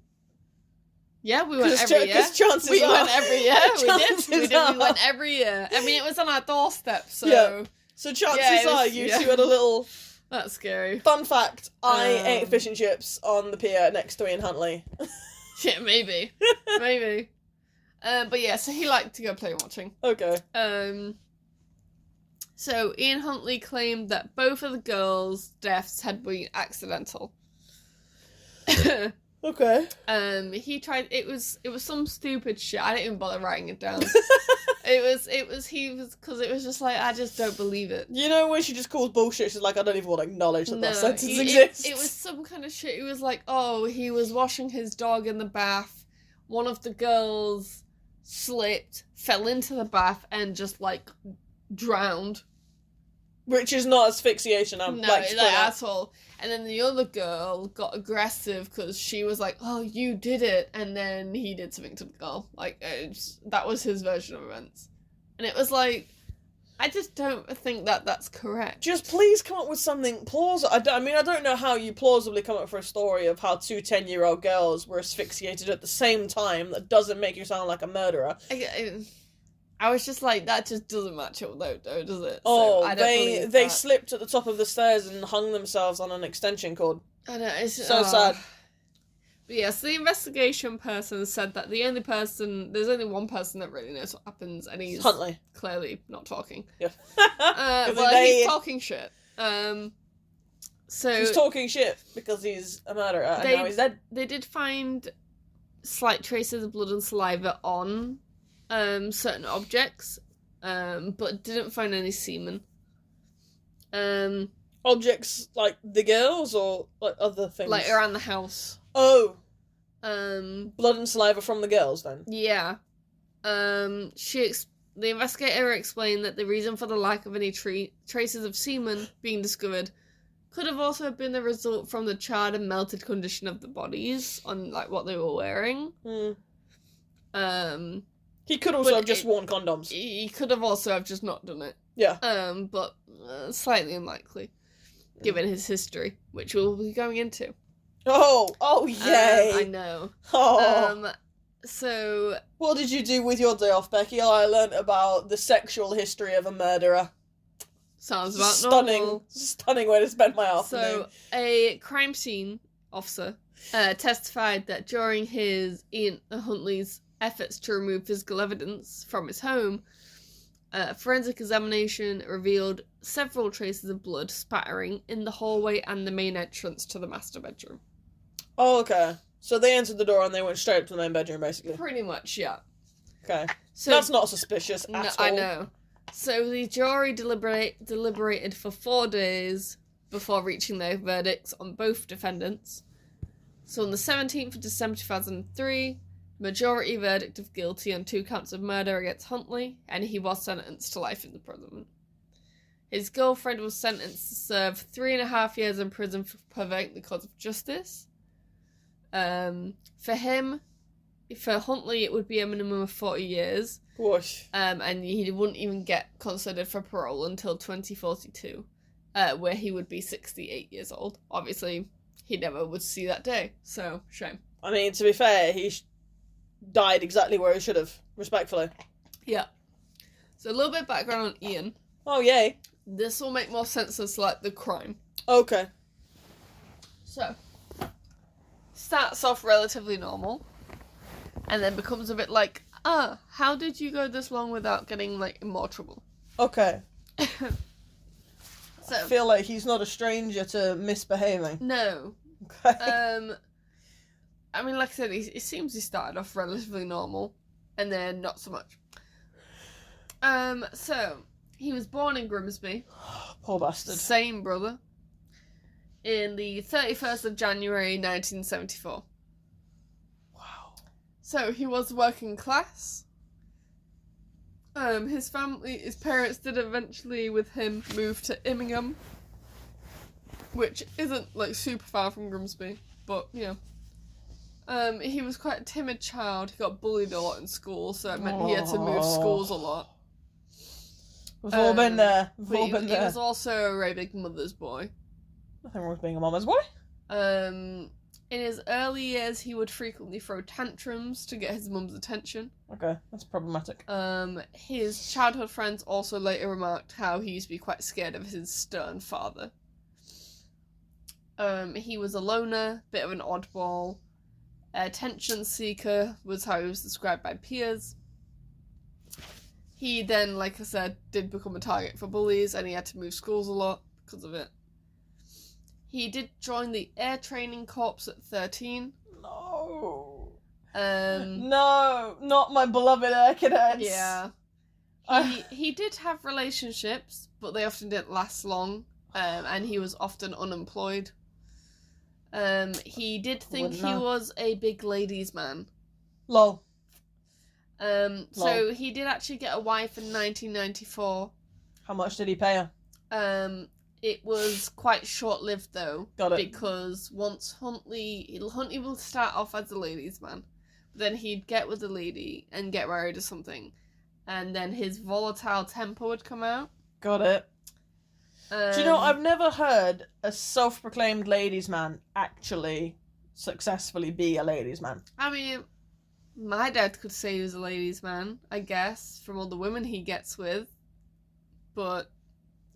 Yeah, we went every year. Because chances we are... went every year. We did. We went every year. I mean, it was on our doorstep, so... Yeah. So chances are you two had a little... That's scary. Fun fact, I ate fish and chips on the pier next to Ian Huntley. Yeah, maybe. Maybe. But yeah, so he liked to go plane watching. Okay. So Ian Huntley claimed that both of the girls' deaths had been accidental. Okay. He tried. It was some stupid shit. I didn't even bother writing it down. Because it was just like, I just don't believe it. You know when she just calls bullshit, she's like, I don't even want to acknowledge that that sentence exists. It was some kind of shit. It was like, oh, he was washing his dog in the bath. One of the girls slipped, fell into the bath, and just like drowned. Which is not asphyxiation, at all. And then the other girl got aggressive because she was like, oh, you did it. And then he did something to the girl. Like, that was his version of events. And it was like, I just don't think that that's correct. Just please come up with something plausible. I don't know how you plausibly come up for a story of how two 10-year-old girls were asphyxiated at the same time that doesn't make you sound like a murderer. I was just like, that just doesn't match up though, does it? Oh, so they slipped at the top of the stairs and hung themselves on an extension cord. I know, it's so sad. But yeah, so the investigation person said that there's only one person that really knows what happens, and he's Huntley. Clearly not talking. Yeah. He's talking shit. So he's talking shit because he's a murderer and now he's dead. They did find slight traces of blood and saliva on certain objects, but didn't find any semen. Objects like the girls or like other things? Like around the house. Oh. Blood and saliva from the girls then? Yeah. The investigator explained that the reason for the lack of any traces of semen being discovered could have also been the result from the charred and melted condition of the bodies on like what they were wearing. He could also have just worn condoms. He could have also have just not done it. Yeah. But slightly unlikely, given his history, which we'll be going into. Oh, yay! I know. Oh. So... What did you do with your day off, Becky? I learnt about the sexual history of a murderer. Sounds about normal. Stunning way to spend my afternoon. So, a crime scene officer testified that during Ian Huntley's efforts to remove physical evidence from his home, forensic examination revealed several traces of blood spattering in the hallway and the main entrance to the master bedroom. Oh, okay. So they entered the door and they went straight up to the main bedroom, basically. Pretty much, yeah. Okay. So that's not suspicious at all. I know. So the jury deliberated for 4 days before reaching their verdicts on both defendants. So on the 17th of December 2003, majority verdict of guilty on 2 counts of murder against Huntley, and he was sentenced to life imprisonment. His girlfriend was sentenced to serve 3.5 years in prison for perverting the cause of justice. For Huntley, it would be a minimum of 40 years. Whoosh. And he wouldn't even get considered for parole until 2042, where he would be 68 years old. Obviously, he never would see that day, so shame. I mean, to be fair, he died exactly where he should have, respectfully. Yeah. So a little bit of background on Ian. Oh, yay. This will make more sense as, like, the crime. Okay. So, starts off relatively normal, and then becomes a bit like, how did you go this long without getting, like, in more trouble? Okay. So, I feel like he's not a stranger to misbehaving. No. Okay. I mean, like I said, it seems he started off relatively normal, and then not so much. So, he was born in Grimsby. Poor bastard. Same brother. In the 31st of January, 1974. Wow. So, he was working class. His parents did eventually, with him, move to Immingham, which isn't, like, super far from Grimsby, but, yeah. He was quite a timid child. He got bullied a lot in school, so it meant he had to move schools a lot. We've all been there. We've all been there. He was also a very big mother's boy. Nothing wrong with being a mama's boy. In his early years, he would frequently throw tantrums to get his mum's attention. Okay, that's problematic. His childhood friends also later remarked how he used to be quite scared of his stern father. He was a loner, bit of an oddball. Attention seeker was how he was described by peers. He then, like I said, did become a target for bullies, and he had to move schools a lot because of it. He did join the Air Training Corps at 13. No. No, not my beloved air cadets. Yeah. He did have relationships, but they often didn't last long, and he was often unemployed. He did think he was a big ladies' man. Lol. So he did actually get a wife in 1994. How much did he pay her? It was quite short-lived though. Got it. Because once Huntley will start off as a ladies' man, but then he'd get with a lady and get married or something, and then his volatile temper would come out. Got it. Do you know, I've never heard a self-proclaimed ladies' man actually successfully be a ladies' man. I mean, my dad could say he was a ladies' man, I guess, from all the women he gets with, but...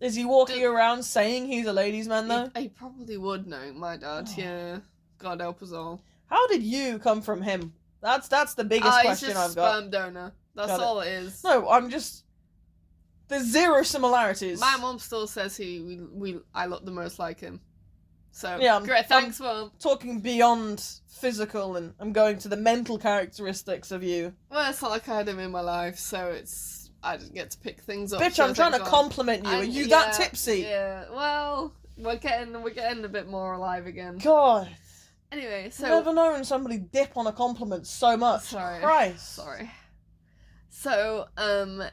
Is he walking around saying he's a ladies' man, though? He probably would, knowing my dad, yeah. God help us all. How did you come from him? That's the biggest question I've got. He's just a sperm donor. That's all it is. No, I'm just... There's zero similarities. My mom still says I look the most like him. So, yeah, great, thanks, Mom. Talking beyond physical, and I'm going to the mental characteristics of you. Well, it's not like I had him in my life, so I didn't get to pick things up. Bitch, I'm trying to compliment you. Are you that tipsy? Yeah, well, we're getting a bit more alive again. God. Anyway, so... I've never known somebody dip on a compliment so much. Sorry. Christ. Sorry. So,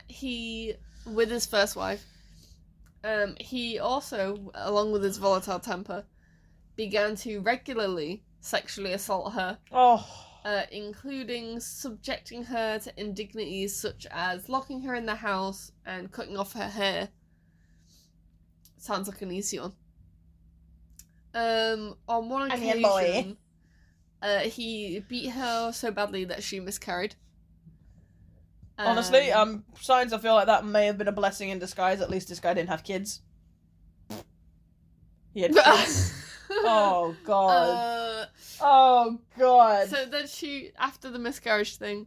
he... with his first wife, he also, along with his volatile temper, began to regularly sexually assault her. Oh. Including subjecting her to indignities such as locking her in the house and cutting off her hair. Sounds like an easy one. On one occasion, he beat her so badly that she miscarried. Honestly, signs I feel like that may have been a blessing in disguise. At least this guy didn't have kids. He had kids. Oh, God. Oh, God. So then after the miscarriage thing,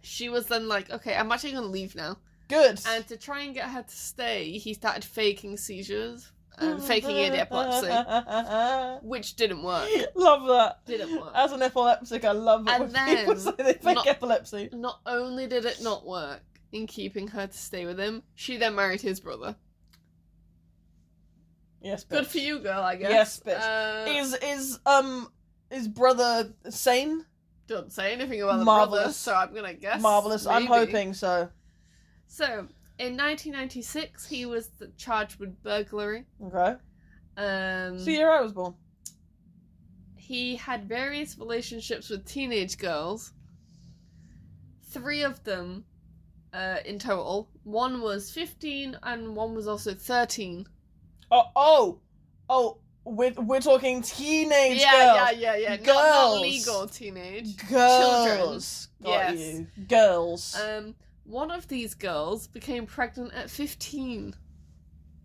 she was then like, okay, I'm actually going to leave now. Good. And to try and get her to stay, he started faking seizures and faking epilepsy, which didn't work. Love that. Didn't work. As an epileptic, I love it when people say they fake epilepsy. Not only did it not work in keeping her to stay with him, she then married his brother. Yes, bitch. Good for you, girl, I guess. Yes, bitch. Is brother sane? Don't say anything about the brother, so I'm gonna guess. Marvellous. Maybe. I'm hoping so. So, in 1996, he was charged with burglary. Okay. So the year I was born. He had various relationships with teenage girls. 3 of them, in total. One was 15, and one was also 13. Oh, we're talking teenage girls. Yeah. Girls. Not legal teenage. Girls. Children. Got you. Girls. One of these girls became pregnant at 15.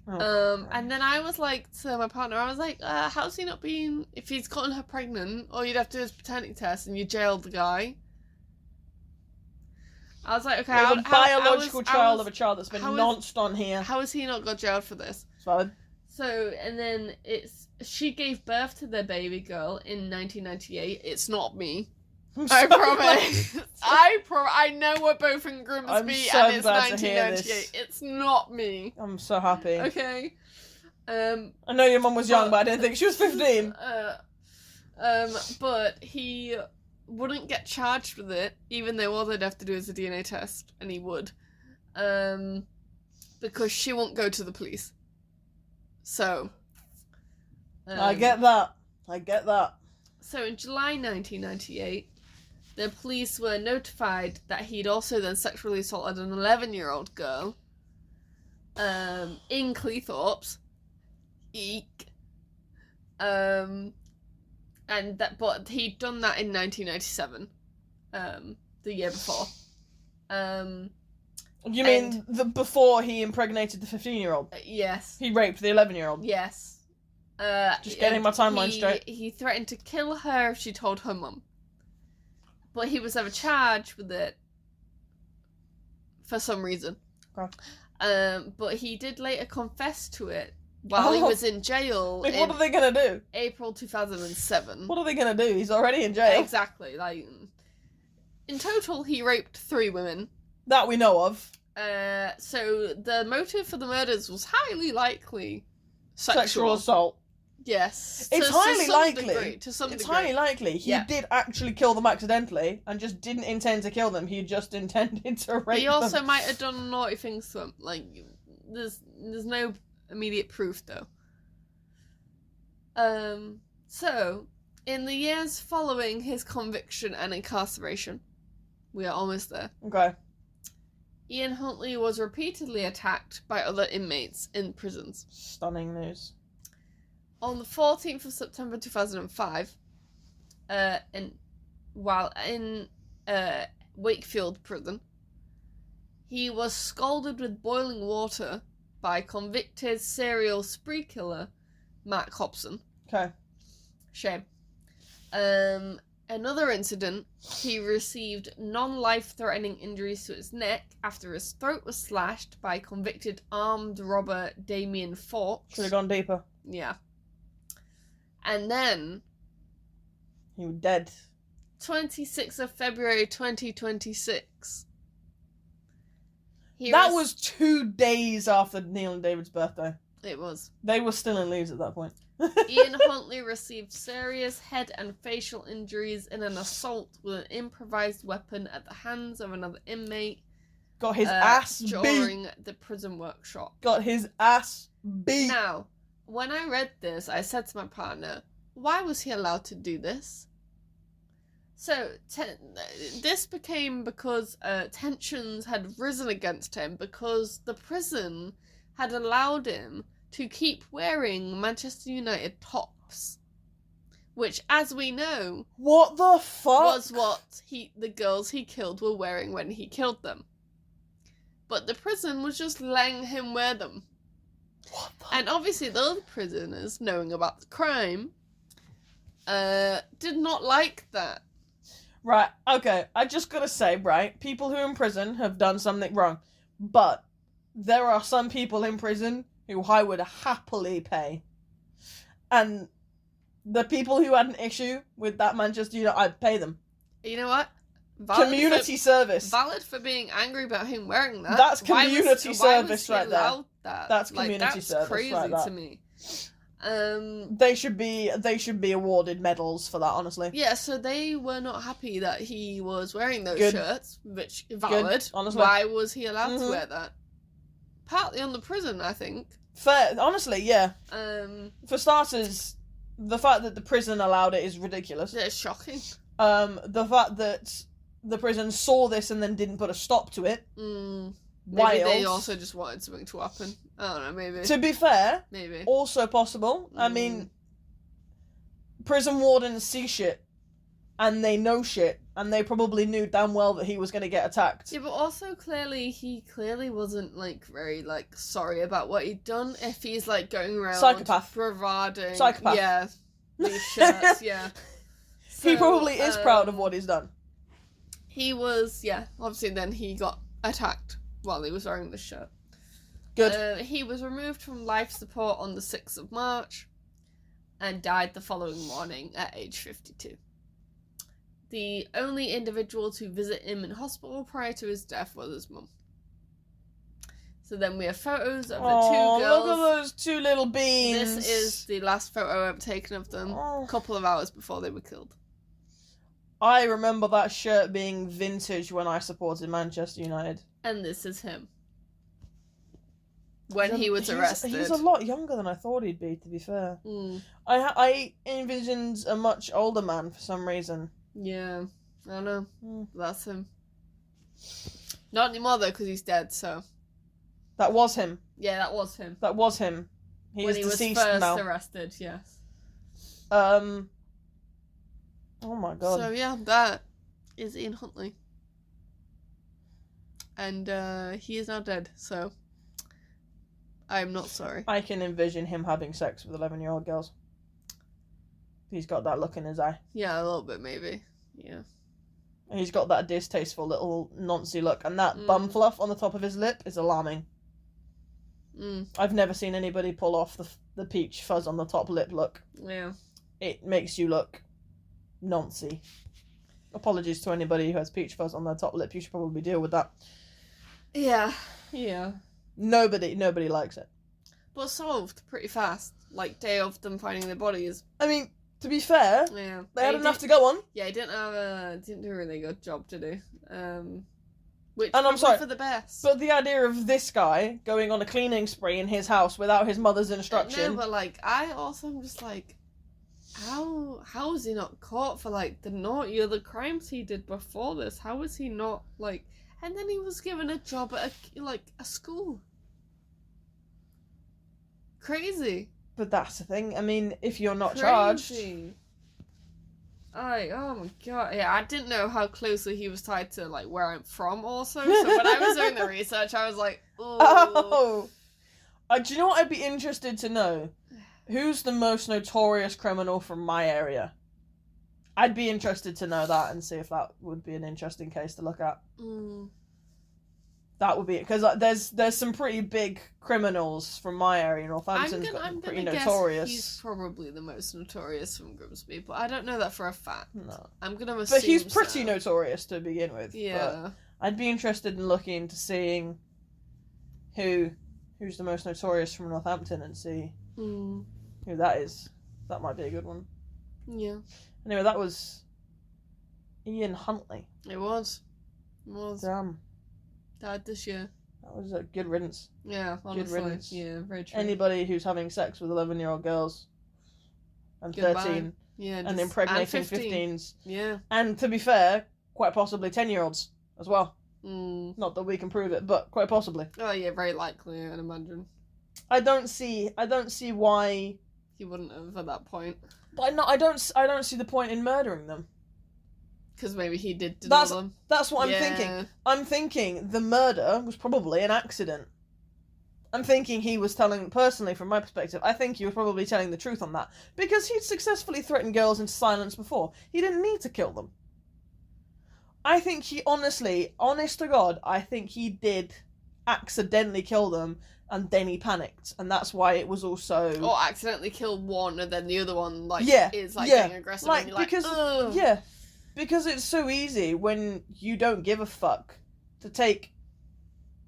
Oh, and then I was like to my partner, I was like, how's he not been, if he's gotten her pregnant, all you'd have to do is paternity test and you jail the guy. I was like, okay, There's a biological child of a child that's been nonced on here. How has he not got jailed for this? It's valid. So, and then she gave birth to their baby girl in 1998. It's not me. I promise. I know we're both in Grimsby and it's 1998. It's not me. I'm so happy. Okay. I know your mum was young, but I didn't think she was 15. But he wouldn't get charged with it, even though all they'd have to do is a DNA test, and he would. Because she won't go to the police. So. I get that. So in July 1998, the police were notified that he'd also then sexually assaulted an 11-year-old girl in Cleethorpes. Eek. But he'd done that in 1997, the year before. You mean before he impregnated the 15-year-old? Yes. He raped the 11-year-old? Yes. Just getting my timeline straight. He threatened to kill her if she told her mum. But he was never charged with it for some reason. Okay. But he did later confess to it while he was in jail. What are they gonna do? April 2007. What are they gonna do? He's already in jail. Exactly. Like, in total, he raped 3 women. That we know of. So the motive for the murders was highly likely sexual assault. Yes. It's highly likely. To some degree. It's highly likely he did actually kill them accidentally and just didn't intend to kill them. He just intended to rape them. He also might have done naughty things to them. Like, there's no immediate proof, though. So, in the years following his conviction and incarceration, we are almost there. Okay. Ian Huntley was repeatedly attacked by other inmates in prisons. Stunning news. On the 14th of September 2005, while in Wakefield prison, he was scalded with boiling water by convicted serial spree killer Matt Hobson. Okay. Shame. Another incident, he received non-life-threatening injuries to his neck after his throat was slashed by convicted armed robber Damien Fawkes. Should have gone deeper. Yeah. And then... he was dead. 26th of February 2026. That was 2 days after Neil and David's birthday. It was. They were still in Leeds at that point. Ian Huntley received serious head and facial injuries in an assault with an improvised weapon at the hands of another inmate. Got his ass beat. During the prison workshop. Got his ass beat. Now, when I read this, I said to my partner, why was he allowed to do this? So, this became because tensions had risen against him because the prison had allowed him to keep wearing Manchester United tops. Which, as we know... what the fuck? ...was what the girls he killed were wearing when he killed them. But the prison was just letting him wear them. What the... And obviously the other prisoners, knowing about the crime, did not like that. Right, okay, I just gotta say, right, people who are in prison have done something wrong. But there are some people in prison who I would happily pay. And the people who had an issue with that Manchester United, I'd pay them. You know what? Community service. Valid for being angry about him wearing that. That's community service right there. That? That's community service crazy right there. to me. They should be awarded medals for that, honestly. Yeah, so they were not happy that he was wearing those Good. shirts, which valid. Good, honestly. Why was he allowed to wear that? Partly on the prison, I think. Fair, honestly, yeah. For starters, the fact that the prison allowed it is ridiculous. It's shocking. The fact that the prison saw this and then didn't put a stop to it. Maybe they also just wanted something to happen. I don't know, maybe. To be fair, maybe. Also possible. I mean, prison wardens see shit, and they know shit, and they probably knew damn well that he was going to get attacked. Yeah, but also he clearly wasn't, like, very, like, sorry about what he'd done. If he's, like, going around... psychopath. Bravading. Psychopath. Yeah. These shirts, yeah. So, he probably is proud of what he's done. He was, obviously then he got attacked while he was wearing the shirt. Good. He was removed from life support on the 6th of March and died the following morning at age 52. The only individual to visit him in hospital prior to his death was his mum. So then we have photos of the two girls. Look at those two little beans. This is the last photo I've taken of them a couple of hours before they were killed. I remember that shirt being vintage when I supported Manchester United. And this is him. When he was arrested. He's a lot younger than I thought he'd be, to be fair. Mm. I envisioned a much older man for some reason. Yeah, I don't know. That's him. Not anymore, though, because he's dead, so... That was him. Yeah, that was him. That was him. He is deceased now. When he was first arrested, yes. Oh my god. So, yeah, that is Ian Huntley. And he is now dead, so... I'm not sorry. I can envision him having sex with 11-year-old girls. He's got that look in his eye. Yeah, a little bit, maybe. Yeah. He's got that distasteful little noncy look, and that bum fluff on the top of his lip is alarming. I've never seen anybody pull off the peach fuzz on the top lip look. Yeah. It makes you look noncy. Apologies to anybody who has peach fuzz on their top lip. You should probably deal with that. Yeah. Yeah. Nobody likes it. But solved pretty fast. Like, day of them finding their bodies. I mean, to be fair, yeah, they had enough to go on. Yeah, he didn't do a really good job to do. Which and I'm sorry for the best. But the idea of this guy going on a cleaning spree in his house without his mother's instruction. No, but like I also am just like, how was he not caught for like the naughty other crimes he did before this? How was he not like? And then he was given a job at a school. Crazy. But that's the thing. I mean, if you're not charged. Oh my god. Yeah, I didn't know how closely he was tied to like where I'm from also. So when I was doing the research, I was like, ooh. Oh. Do you know what I'd be interested to know? Who's the most notorious criminal from my area? I'd be interested to know that and see if that would be an interesting case to look at. That would be it, because there's some pretty big criminals from my area. Northampton's pretty notorious. He's probably the most notorious from Grimsby, but I don't know that for a fact. No, I'm gonna assume. But he's pretty notorious to begin with. Yeah, but I'd be interested in looking into seeing who's the most notorious from Northampton and see who that is. That might be a good one. Yeah. Anyway, that was Ian Huntley. It was. Damn. Died this year. That was a good riddance. Yeah, honestly. Good riddance. Yeah, very true. Anybody who's having sex with 11-year-old girls and 13 and impregnating 15s. Yeah. And to be fair, quite possibly 10-year-olds as well. Not that we can prove it, but quite possibly. Oh yeah, very likely, I'd imagine. I don't see why he wouldn't have at that point. But I don't see the point in murdering them. Because maybe he did deny them. That's what I'm thinking. I'm thinking the murder was probably an accident. I'm thinking he was telling, personally from my perspective, I think he was probably telling the truth on that. Because he'd successfully threatened girls into silence before. He didn't need to kill them. I think he honest to God, I think he did accidentally kill them and then he panicked. And that's why it was also... Or accidentally kill one and then the other one, is getting aggressive and you're because, ugh. Yeah. Because it's so easy when you don't give a fuck to take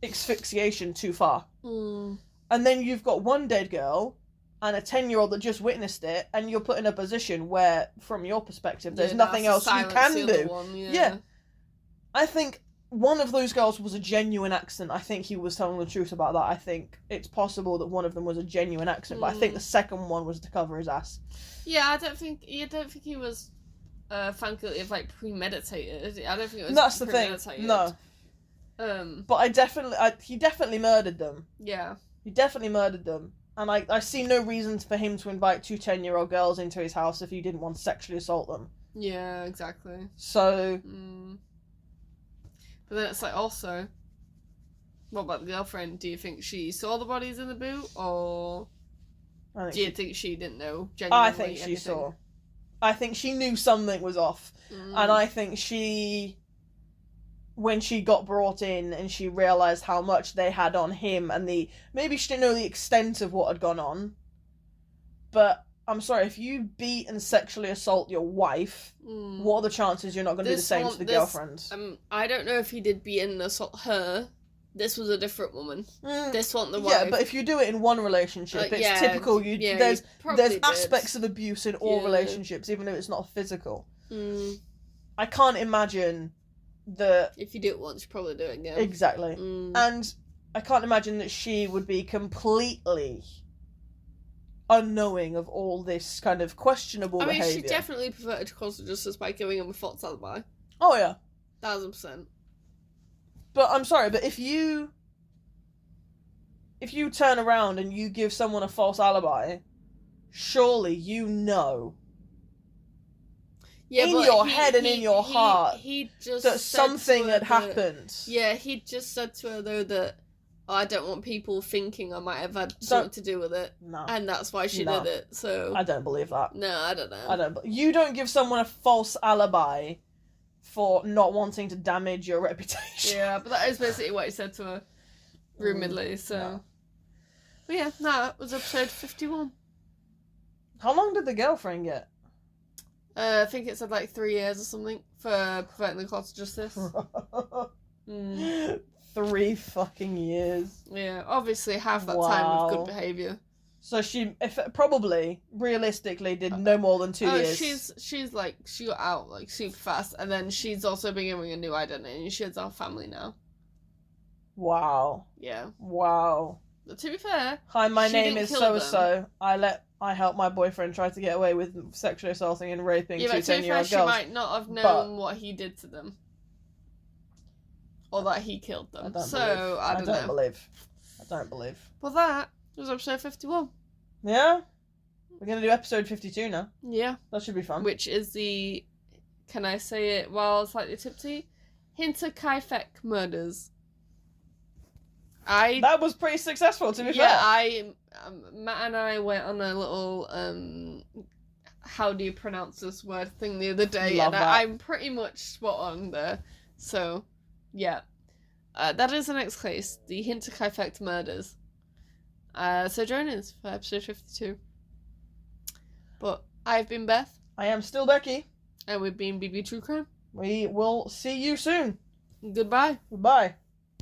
asphyxiation too far. And then you've got one dead girl and a 10-year-old that just witnessed it, and you're put in a position where, from your perspective, there's nothing else you can do. Yeah. I think one of those girls was a genuine accident. I think he was telling the truth about that. I think it's possible that one of them was a genuine accident, but I think the second one was to cover his ass. Yeah, I don't think he was... found guilty of premeditated. I don't think it was. That's the thing. No. But he definitely murdered them. Yeah. He definitely murdered them, and I see no reason for him to invite two 10-year-old girls into his house if he didn't want to sexually assault them. Yeah, exactly. So. But then it's also, what about the girlfriend? Do you think she saw the bodies in the boot, or do you think she didn't know genuinely? I think she saw. I think she knew something was off. And I think she when she got brought in and she realised how much they had on him and maybe she didn't know the extent of what had gone on. But I'm sorry, if you beat and sexually assault your wife, what are the chances you're not going to do the same to the girlfriend? I don't know if he did beat and assault her. This was a different woman. This wasn't the wife. Yeah, but if you do it in one relationship, it's typical. There's aspects of abuse in all relationships, even though it's not physical. I can't imagine that... If you do it once, you probably do it again. Exactly. And I can't imagine that she would be completely unknowing of all this kind of questionable behaviour. She definitely perverted course of justice by giving him a false alibi. Oh, yeah. 1000%. But I'm sorry, but if you turn around and you give someone a false alibi, surely you know in your head and in your heart that something had happened. Yeah, he just said to her, though, that I don't want people thinking I might have had something to do with it. No. And that's why she did it, so... I don't believe that. No, I don't know. You don't give someone a false alibi for not wanting to damage your reputation. Yeah, but that is basically what he said to her, rumidly, so... Yeah. But yeah, that was episode 51. How long did the girlfriend get? I think it said 3 years or something for perverting the course of justice. 3 fucking years. Yeah, obviously half that time with good behaviour. So she probably, realistically, did no more than 2 years. She got out, super fast, and then she's also been given a new identity, and she has our family now. Wow. Yeah. Wow. But to be fair, hi, my name is so-so. I helped my boyfriend try to get away with sexually assaulting and raping 2 10-year-old girls. She might not have known what he did to them. Or that he killed them. I don't believe. Well, that was episode 51. Yeah? We're going to do episode 52 now. Yeah. That should be fun. Which is the... Can I say it while slightly tipsy? Hinterkaifeck murders. That was pretty successful, to be fair. Yeah, Matt and I went on a little, how do you pronounce this word thing the other day, I'm pretty much spot on there. So, yeah. That is the next case, the Hinterkaifeck murders. So join us for episode 52. But I've been Beth. I am still Becky. And we've been BB True Crime. We will see you soon. Goodbye. Goodbye.